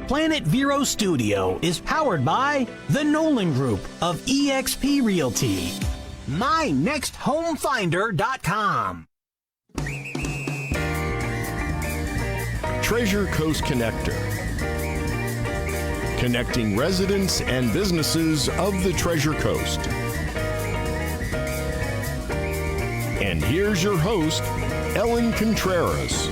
Planet Vero Studio is powered by the Nolan Group of eXp Realty. MyNextHomeFinder.com. Treasure Coast Connector. Connecting residents and businesses of the Treasure Coast. And here's your host, Ellen Contreras.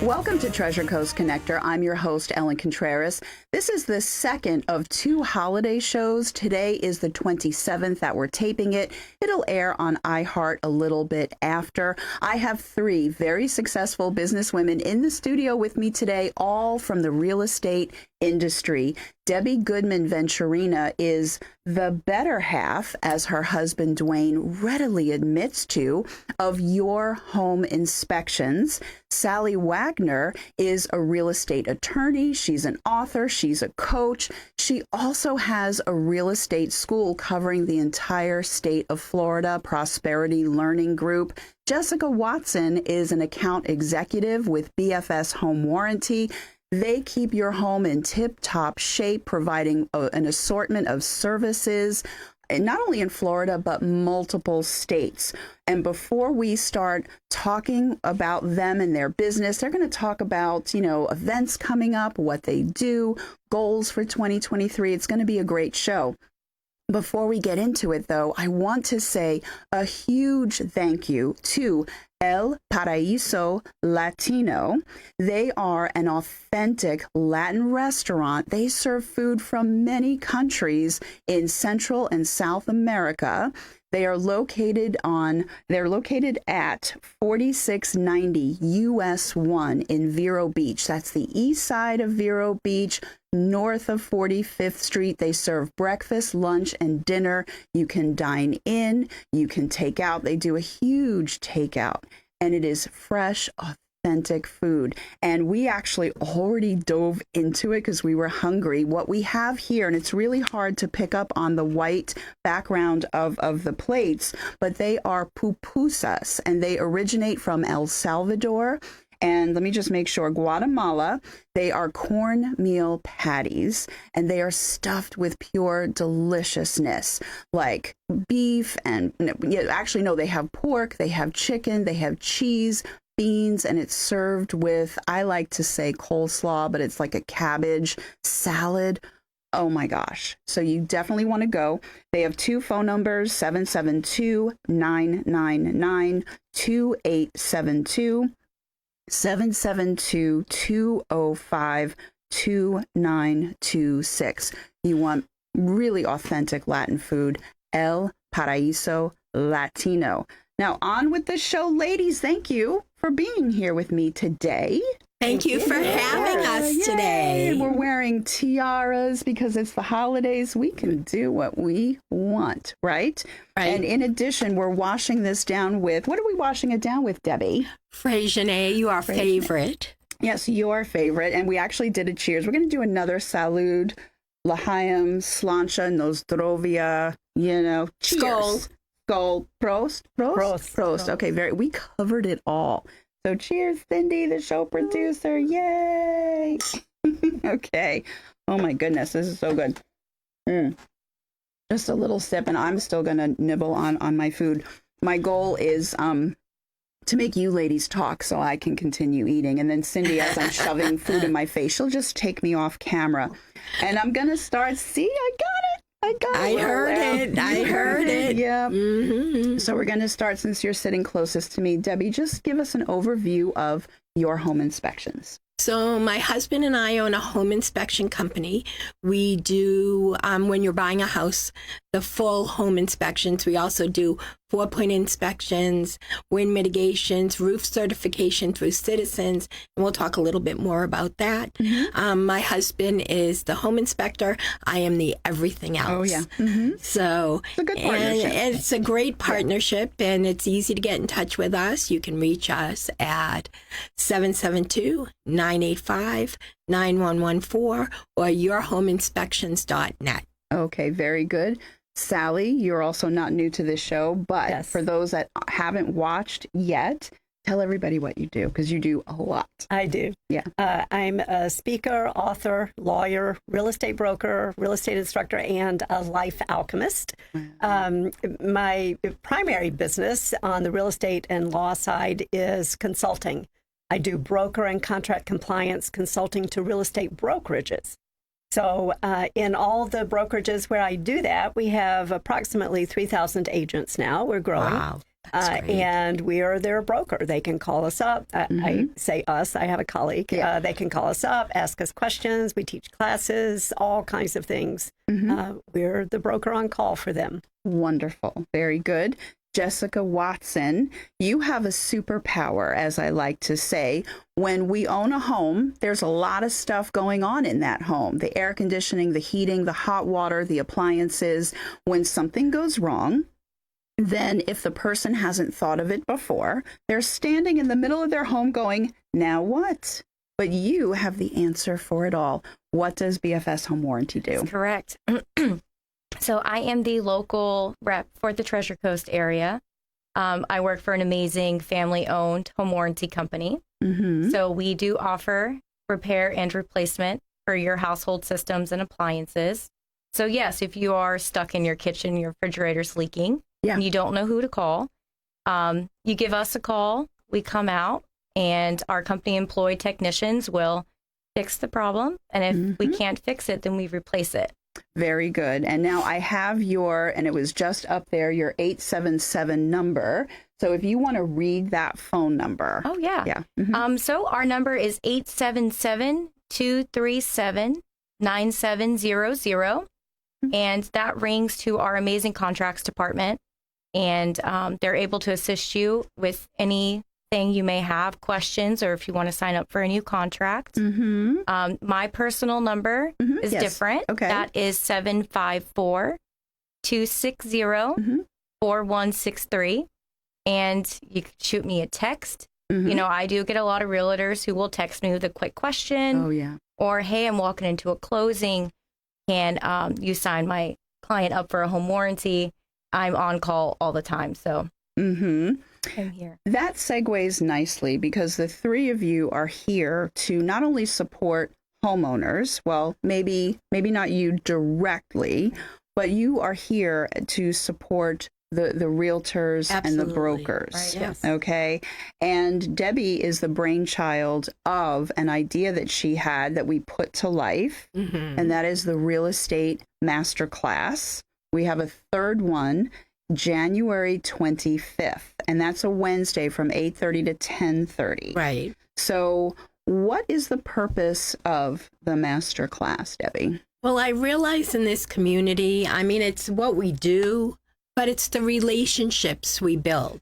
Welcome to Treasure Coast Connector. I'm your host, Ellen Contreras. This is the second of two holiday shows. Today is the 27th that we're taping it. It'll air on iHeart a little bit after. I have three very successful businesswomen in the studio with me today, all from the real estate industry. Debbi Goodman Venturina is the better half, as her husband Dwayne readily admits to, of your home inspections. Sallie Wagner is a real estate attorney. She's an author. She's a coach. She also has a real estate school covering the entire state of Florida, Prosperity Learning Group. Jessica Wagner is an account executive with BFS Home Warranty. They keep your home in tip-top shape, providing an assortment of services, and not only in Florida, but multiple states. And before we start talking about them and their business, they're going to talk about, events coming up, what they do, goals for 2023. It's going to be a great show. Before we get into it, though, I want to say a huge thank you to El Paraíso Latino. They are an authentic Latin restaurant. They serve food from many countries in Central and South America. They're located at 4690 US 1 in Vero Beach. That's the east side of Vero Beach, north of 45th Street. They serve breakfast, lunch, and dinner. You can dine in, you can take out. They do a huge takeout, and it is fresh, authentic food. And we actually already dove into it because we were hungry. What we have here, and it's really hard to pick up on the white background of the plates, but they are pupusas, and they originate from El Salvador. And let me just make sure, Guatemala. They are cornmeal patties, and they are stuffed with pure deliciousness, like beef and, actually, no, they have pork, they have chicken, they have cheese, beans, and it's served with, I like to say coleslaw, but it's like a cabbage salad. Oh my gosh. So you definitely want to go. They have two phone numbers, 772-999-2872. 772-205-2926. You want really authentic Latin food, El Paraíso Latino. Now, on with the show, ladies. Thank you for being here with me today. Thank you for having us today. We're wearing tiaras because it's the holidays. We can do what we want, right? And in addition, we're washing this down with, what are we washing it down with, Debbi? Freixenet, your favorite. Yes, your favorite. And we actually did a cheers. We're going to do another salud, L'chaim, Slancha, Nozdrovia, cheers. Skol. Skol. Prost. Prost. Prost. Okay, we covered it all. So cheers, Cindy, the show producer. Yay. Okay. Oh my goodness, this is so good. Just a little sip, and I'm still going to nibble on my food. My goal is to make you ladies talk so I can continue eating. And then Cindy, as I'm shoving food in my face, she'll just take me off camera. And I'm going to start. See, I got it. I heard it. Yeah. Mm-hmm. So we're going to start, since you're sitting closest to me. Debbi, just give us an overview of your home inspections. So my husband and I own a home inspection company. We do, when you're buying a house, the full home inspections. We also do 4-point inspections, wind mitigations, roof certification through Citizens, and we'll talk a little bit more about that. Mm-hmm. My husband is the home inspector. I am the everything else. Oh, yeah. Mm-hmm. So it's a good partnership. And it's a great partnership, and it's easy to get in touch with us. You can reach us at 772-985-9114 or yourhomeinspections.net. Okay, very good. Sallie, you're also not new to this show, but for those that haven't watched yet, Tell everybody what you do, because you do a lot. I do. Yeah. I'm a speaker, author, lawyer, real estate broker, real estate instructor, and a life alchemist. My primary business on the real estate and law side is consulting. I do broker and contract compliance consulting to real estate brokerages. So in all the brokerages where I do that, we have approximately 3,000 agents now. We're growing. Wow. That's great. And we are their broker. They can call us up. I say us. I have a colleague. Yeah. They can call us up, ask us questions. We teach classes, all kinds of things. We're the broker on call for them. Wonderful. Very good. Jessica Watson, you have a superpower, as I like to say. When we own a home, there's a lot of stuff going on in that home. The air conditioning, the heating, the hot water, the appliances. When something goes wrong, then if the person hasn't thought of it before, they're standing in the middle of their home going, now what? But you have the answer for it all. What does BFS Home Warranty do? That's correct. So I am the local rep for the Treasure Coast area. I work for an amazing family-owned home warranty company. So we do offer repair and replacement for your household systems and appliances. So yes, if you are stuck in your kitchen, your refrigerator's leaking, and you don't know who to call, you give us a call. We come out, and our company-employed technicians will fix the problem. And if we can't fix it, then we replace it. Very good. And now I have and it was just up there, your 877 number. So if you want to read that phone number. Oh, yeah. Yeah. So our number is 877-237-9700. And that rings to our amazing contracts department. And they're able to assist you with anything you may have, questions, or if you want to sign up for a new contract. My personal number is different. Okay. That is 754-260-4163. And you can shoot me a text. You know, I do get a lot of realtors who will text me with a quick question. Oh, yeah. Or, hey, I'm walking into a closing. Can you sign my client up for a home warranty? I'm on call all the time. So I'm here. That segues nicely because the three of you are here to not only support homeowners, well, maybe not you directly, but you are here to support the realtors and the brokers. Right. Yes. Okay. And Debbie is the brainchild of an idea that she had that we put to life, and that is the real estate masterclass. We have a third one, January 25th, and that's a Wednesday from 8:30 to 10:30. Right. So what is the purpose of the masterclass, Debbie? Well, I realize in this community, I mean, it's what we do, but it's the relationships we build.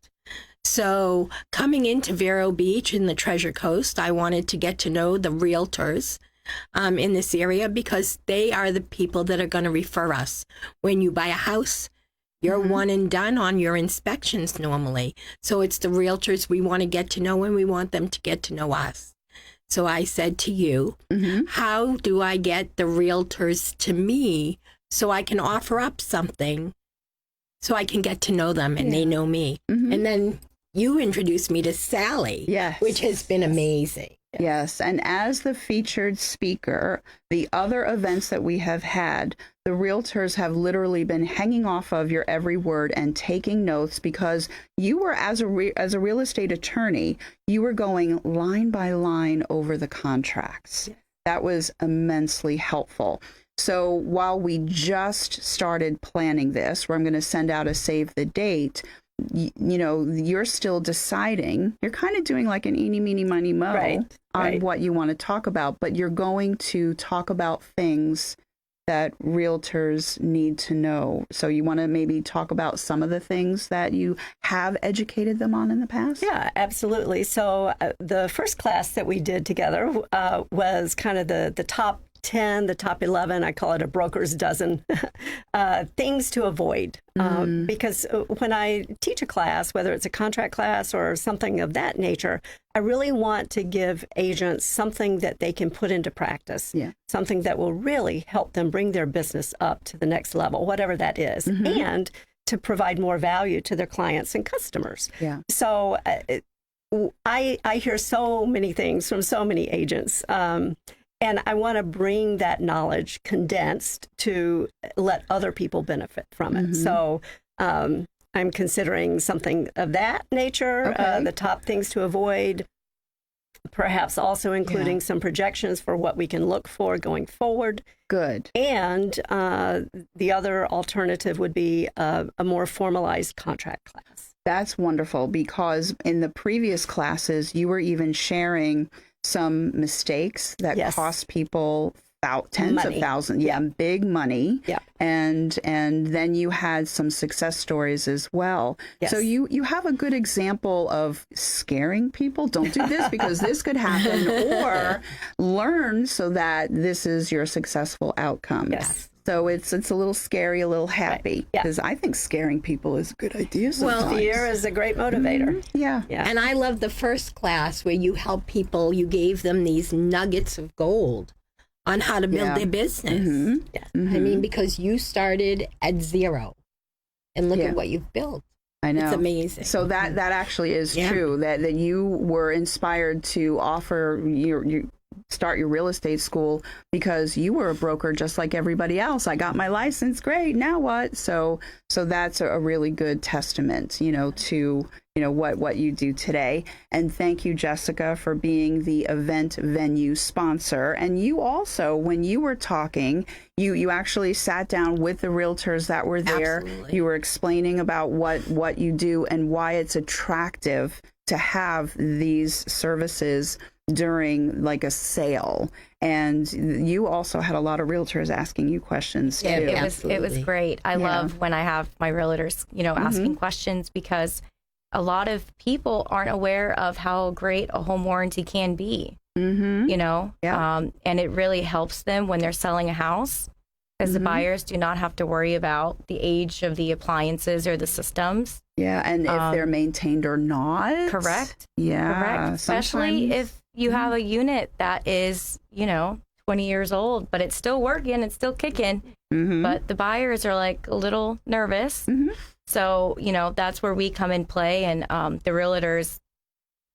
So coming into Vero Beach in the Treasure Coast, I wanted to get to know the realtors in this area because they are the people that are going to refer us. When you buy a house, you're one and done on your inspections normally. So it's the realtors we want to get to know and we want them to get to know us. So I said to you, how do I get the realtors to me so I can offer up something so I can get to know them and they know me? And then you introduced me to Sallie, which has been amazing. Yes. And as the featured speaker, the other events that we have had, the realtors have literally been hanging off of your every word and taking notes because you were, as a real estate attorney, you were going line by line over the contracts. That was immensely helpful. So while we just started planning this, where I'm going to send out a save the date, you know, you're still deciding. You're kind of doing like an eeny, meeny, miny, mo on what you want to talk about, but you're going to talk about things that realtors need to know. So you want to maybe talk about some of the things that you have educated them on in the past? Yeah, absolutely. So the first class that we did together was kind of the top 10, the top 11, I call it a broker's dozen, things to avoid. Because when I teach a class, whether it's a contract class or something of that nature, I really want to give agents something that they can put into practice, something that will really help them bring their business up to the next level, whatever that is, and to provide more value to their clients and customers. So I hear so many things from so many agents. And I want to bring that knowledge condensed to let other people benefit from it. So I'm considering something of that nature, the top things to avoid, perhaps also including some projections for what we can look for going forward. Good. And the other alternative would be a more formalized contract class. That's wonderful, because in the previous classes, you were even sharing some mistakes that cost people tens of thousands, big money. Yeah. And then you had some success stories as well. Yes. So you have a good example of scaring people. Don't do this because this could happen, or learn so that this is your successful outcome. Yes. So it's a little scary, a little happy, because I think scaring people is a good idea sometimes. Well, fear is a great motivator. Yeah. And I love the first class where you help people, you gave them these nuggets of gold on how to build their business. I mean, because you started at zero and look at what you've built. I know. It's amazing. So that actually is true, that you were inspired to offer start your real estate school because you were a broker just like everybody else. I got my license. Great. Now what? So that's a really good testament, to what you do today. And thank you, Jessica, for being the event venue sponsor. And you also, when you were talking, you actually sat down with the realtors that were there. Absolutely. You were explaining about what you do and why it's attractive to have these services during like a sale. And you also had a lot of realtors asking you questions too. It was great. I love when I have my realtors, asking questions, because a lot of people aren't aware of how great a home warranty can be. And it really helps them when they're selling a house, because the buyers do not have to worry about the age of the appliances or the systems. Yeah, and if they're maintained or not. Correct. Yeah. Correct. Especially if you have a unit that is, 20 years old, but it's still working, it's still kicking. But the buyers are like a little nervous. So, that's where we come in play. And the realtors,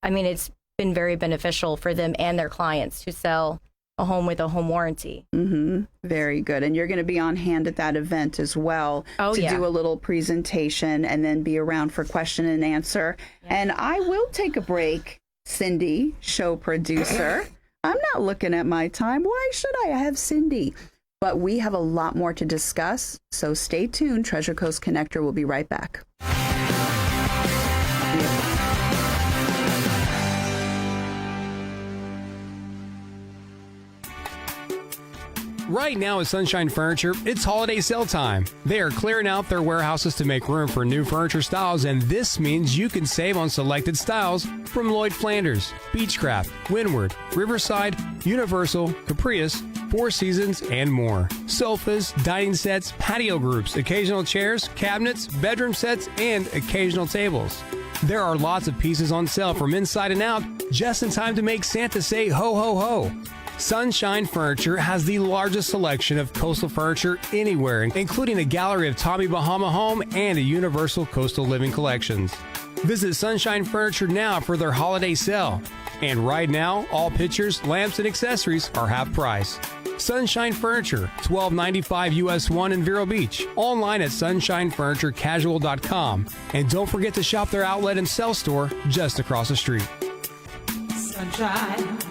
I mean, it's been very beneficial for them and their clients to sell a home with a home warranty. Very good. And you're going to be on hand at that event as well to do a little presentation and then be around for question and answer. And I will take a break, Cindy, show producer. I'm not looking at my time. Why should I have Cindy? But we have a lot more to discuss, so stay tuned. Treasure Coast Connector will be right back. Right now at Sunshine Furniture, it's holiday sale time. They are clearing out their warehouses to make room for new furniture styles, and this means you can save on selected styles from Lloyd Flanders, Beechcraft, Windward, Riverside, Universal, Caprice, Four Seasons, and more. Sofas, dining sets, patio groups, occasional chairs, cabinets, bedroom sets, and occasional tables. There are lots of pieces on sale from inside and out, just in time to make Santa say ho ho ho. Sunshine Furniture has the largest selection of coastal furniture anywhere, including a gallery of Tommy Bahama Home and a Universal Coastal Living collections. Visit Sunshine Furniture now for their holiday sale. And right now, all pictures, lamps, and accessories are half price. Sunshine Furniture, $12.95 US 1 in Vero Beach. Online at sunshinefurniturecasual.com. And don't forget to shop their outlet and sell store just across the street. Sunshine Furniture.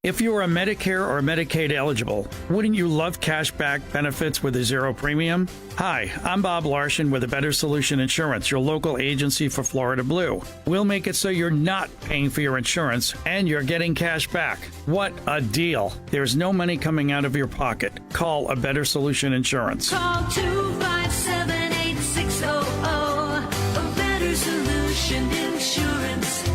If you are a Medicare or Medicaid eligible, wouldn't you love cashback benefits with a zero premium? Hi, I'm Bob Larson with A Better Solution Insurance, your local agency for Florida Blue. We'll make it so you're not paying for your insurance and you're getting cash back. What a deal. There's no money coming out of your pocket. Call A Better Solution Insurance. Call 257-8600. A Better Solution Insurance.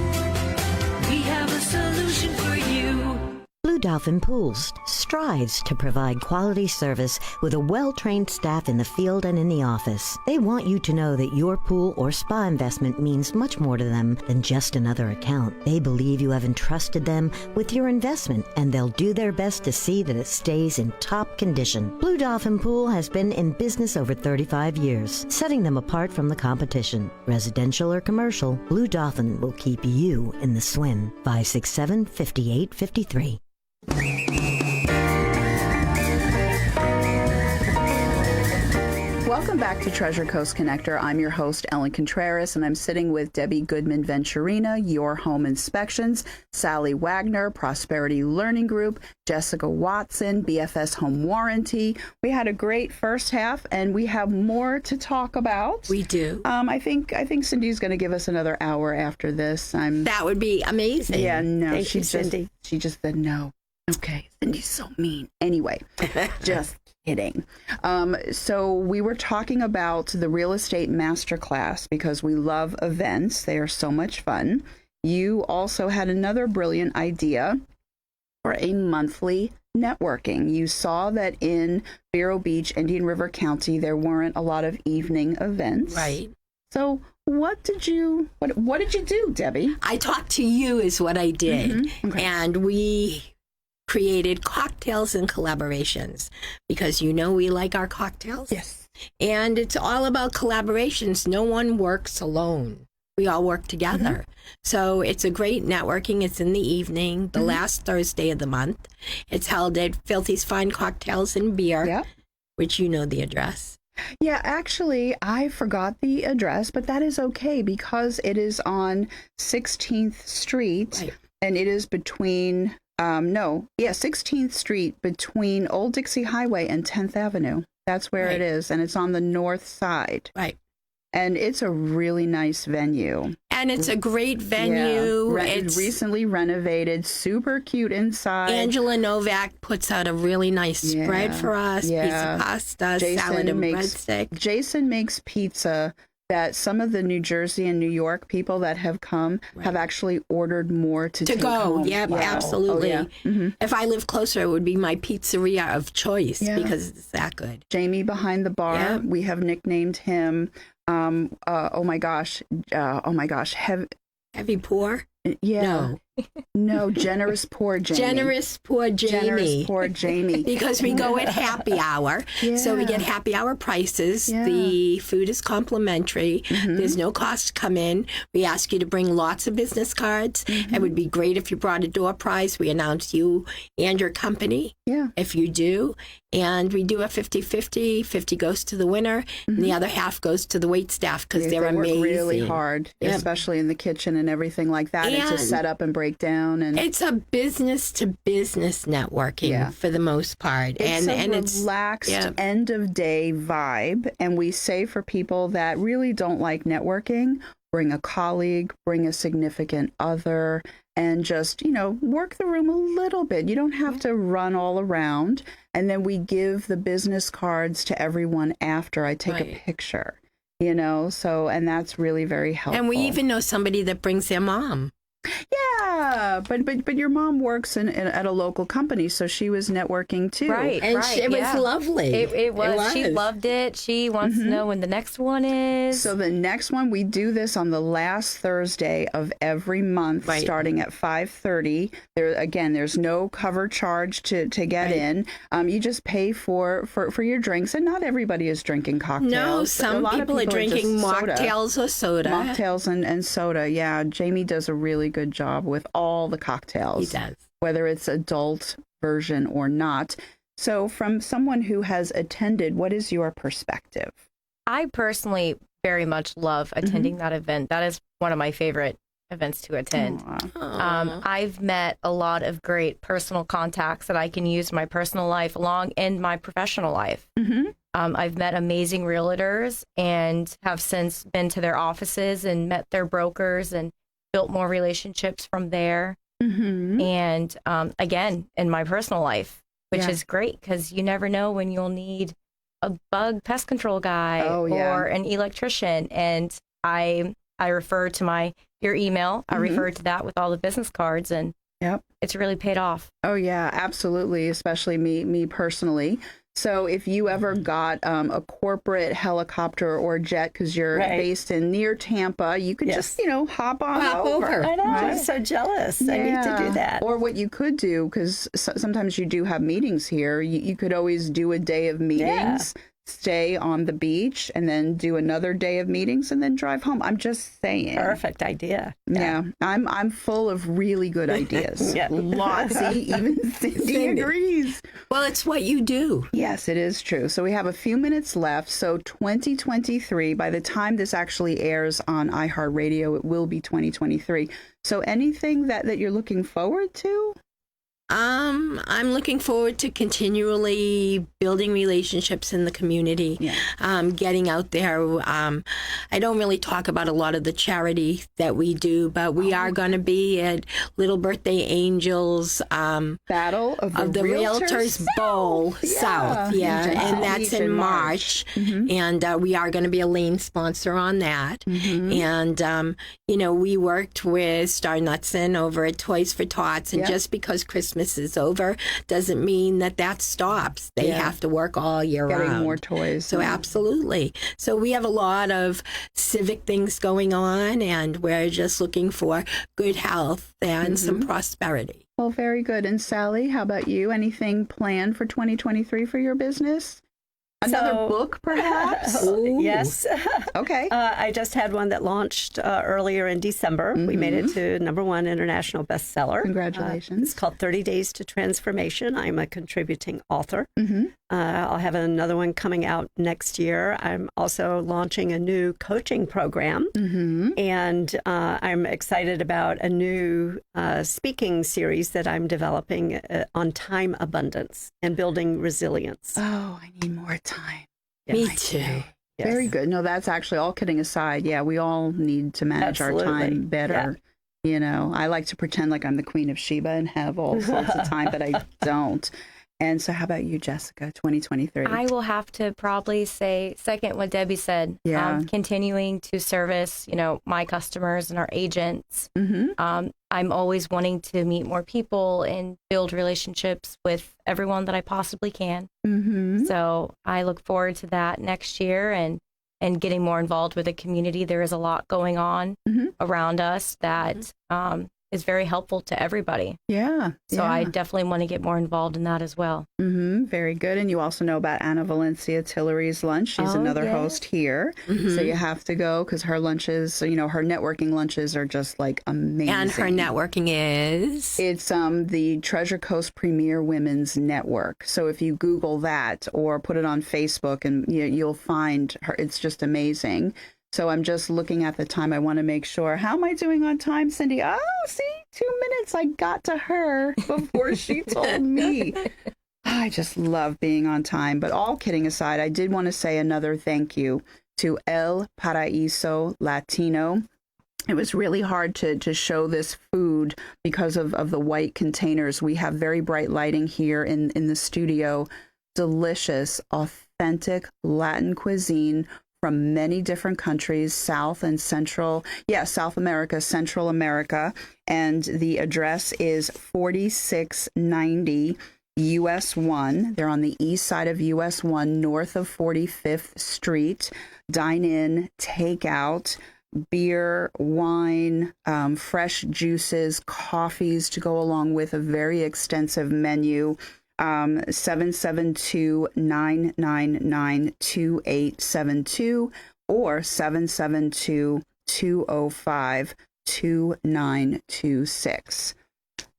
We have a solution for you. Blue Dolphin Pools, strives to provide quality service with a well-trained staff in the field and in the office. They want you to know that your pool or spa investment means much more to them than just another account. They believe you have entrusted them with your investment, and they'll do their best to see that it stays in top condition. Blue Dolphin Pool has been in business over 35 years, setting them apart from the competition. Residential or commercial, Blue Dolphin will keep you in the swim. 567-5853. Welcome back to Treasure Coast Connector. I'm your host, Ellen Contreras, and I'm sitting with Debbi Goodman Venturina, Your Home Inspections, Sallie Wagner, Prosperity Learning Group, Jessica Watson, BFS Home Warranty. We had a great first half, and we have more to talk about. We do. I think Cindy's going to give us another hour after this. That would be amazing. Yeah, no, Thank you, Cindy. She just said no. Okay, Cindy's so mean. Anyway, just kidding. So we were talking about the real estate masterclass because we love events. They are so much fun. You also had another brilliant idea for a monthly networking. You saw that in Vero Beach, Indian River County, there weren't a lot of evening events. Right. So what did you do, Debbi? I talked to you is what I did. Mm-hmm. Okay. And we created cocktails and collaborations because we like our cocktails. Yes. And it's all about collaborations. No one works alone. We all work together. Mm-hmm. So it's a great networking. It's in the evening, the last Thursday of the month. It's held at Filthy's Fine Cocktails and Beer, which you know the address. Yeah, actually, I forgot the address, but that is okay because it is on 16th Street, right. And it is between 16th Street between Old Dixie Highway and 10th Avenue. That's where it is, and it's on the north side. Right. And it's a really nice venue. And it's a great venue. Yeah. It's recently renovated, super cute inside. Angela Novak puts out a really nice spread for us, piece of pasta, salad and breadstick. Jason makes pizza that some of the New Jersey and New York people that have come have actually ordered more to take go. home. Yep, absolutely. Oh, yeah. Mm-hmm. If I lived closer, it would be my pizzeria of choice because it's that good. Jamie behind the bar, we have nicknamed him, oh my gosh, Heavy pour? Yeah. No, generous poor Jamie. Generous poor Jamie. Because we go at happy hour. So we get happy hour prices. Yeah. The food is complimentary. Mm-hmm. There's no cost to come in. We ask you to bring lots of business cards. Mm-hmm. It would be great if you brought a door prize. We announce you and your company. Yeah. If you do. And we do a 50-50. 50 goes to the winner, and the other half goes to the wait staff because they're amazing. Work really hard, especially in the kitchen and everything like that. And to set up and break down. And it's a business-to-business networking for the most part. It's a relaxed end-of-day vibe. And we say for people that really don't like networking, bring a colleague, bring a significant other, and just, work the room a little bit. You don't have to run all around. And then we give the business cards to everyone after I take a picture, so, and that's really very helpful. And we even know somebody that brings their mom. Yeah, but your mom works at a local company, so she was networking too. Right, and it was lovely. It was. She loved it. She wants to know when the next one is. So the next one, we do this on the last Thursday of every month, starting at 5:30. There's no cover charge to get in. You just pay for your drinks, and not everybody is drinking cocktails. No, some people are drinking mocktails or soda. Mocktails and soda. Yeah, Jamie does a really good job with all the cocktails. He does. Whether it's adult version or not. So from someone who has attended, what is your perspective? I personally very much love attending that event. That is one of my favorite events to attend. I've met a lot of great personal contacts that I can use in my personal life along in my professional life. I've met amazing realtors and have since been to their offices and met their brokers and built more relationships from there. And again, in my personal life, which is great because you never know when you'll need a bug pest control guy or an electrician. And I refer to your email. I refer to that with all the business cards, and it's really paid off. Oh yeah, absolutely. Especially me personally. So if you ever got a corporate helicopter or jet because you're based in near Tampa, you could just, hop over. I know. I'm so jealous. I need to do that. Or what you could do, because sometimes you do have meetings here, you could always do a day of meetings, stay on the beach, and then do another day of meetings and then drive home. I'm just saying. Perfect idea. Yeah. I'm full of really good ideas. Lots. Even Cindy agrees. Well, it's what you do. Yes, it is true. So we have a few minutes left. So 2023, by the time this actually airs on iHeartRadio, it will be 2023. So anything that you're looking forward to? I'm looking forward to continually building relationships in the community, getting out there. I don't really talk about a lot of the charity that we do, but we are going to be at Little Birthday Angels Battle of the Realtors Bowl South. And that's in March. And we are going to be a lane sponsor on that. And, we worked with Star Knutson over at Toys for Tots, and just because Christmas is over doesn't mean that stops. They have to work all year round. Getting more toys. So absolutely. So we have a lot of civic things going on, and we're just looking for good health and some prosperity. Well, very good. And Sallie, how about you? Anything planned for 2023 for your business? Another book, perhaps? Yes. Okay. I just had one that launched earlier in December. We made it to #1 international bestseller. Congratulations. It's called 30 Days to Transformation. I'm a contributing author. I'll have another one coming out next year. I'm also launching a new coaching program. And I'm excited about a new speaking series that I'm developing on time abundance and building resilience. Oh, I need more time. Me too. Yes. Very good. No, that's actually, all kidding aside. Yeah, we all need to manage our time better. I like to pretend like I'm the Queen of Sheba and have all sorts of time, but I don't. And so how about you, Jessica, 2023? I will have to probably second what Debbie said. Continuing to service, my customers and our agents. I'm always wanting to meet more people and build relationships with everyone that I possibly can. So I look forward to that next year and getting more involved with the community. There is a lot going on around us that is very helpful to everybody. So I definitely want to get more involved in that as well. Very good. And you also know about Anna Valencia Tillery's lunch. She's another host here. So you have to go because her lunches, her networking lunches are just like amazing. And her networking is? It's the Treasure Coast Premier Women's Network. So if you Google that or put it on Facebook, and you'll find her, it's just amazing. So I'm just looking at the time. I want to make sure. How am I doing on time, Cindy? Oh, see, 2 minutes. I got to her before she told me. I just love being on time. But all kidding aside, I did want to say another thank you to El Paraíso Latino. It was really hard to show this food because of the white containers. We have very bright lighting here in the studio. Delicious, authentic Latin cuisine from many different countries, South and Central, South America, Central America. And the address is 4690 US 1. They're on the east side of US 1, north of 45th Street. Dine in, take out, beer, wine, fresh juices, coffees to go along with a very extensive menu. 772-999-2872 or 772-205-2926.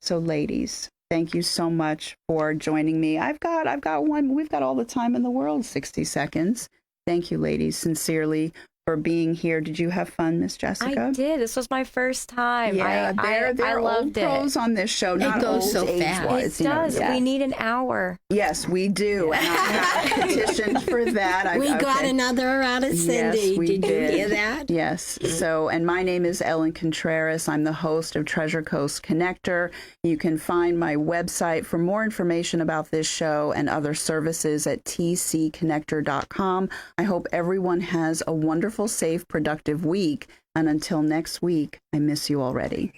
So ladies, thank you so much for joining me. I've got one. We've got all the time in the world, 60 seconds. Thank you, ladies, sincerely for being here. Did you have fun, Miss Jessica? I did. This was my first time. Yeah, I loved old pros on this show. Not it goes old so fast. Age-wise, It does. We need an hour. Yes, we do. And I have petitioned for that. We got another out of Cindy. Yes, we did you hear that? Yes. So, and my name is Ellen Contreras. I'm the host of Treasure Coast Connector. You can find my website for more information about this show and other services at tcconnector.com. I hope everyone has a wonderful, safe, productive week. And until next week, I miss you already.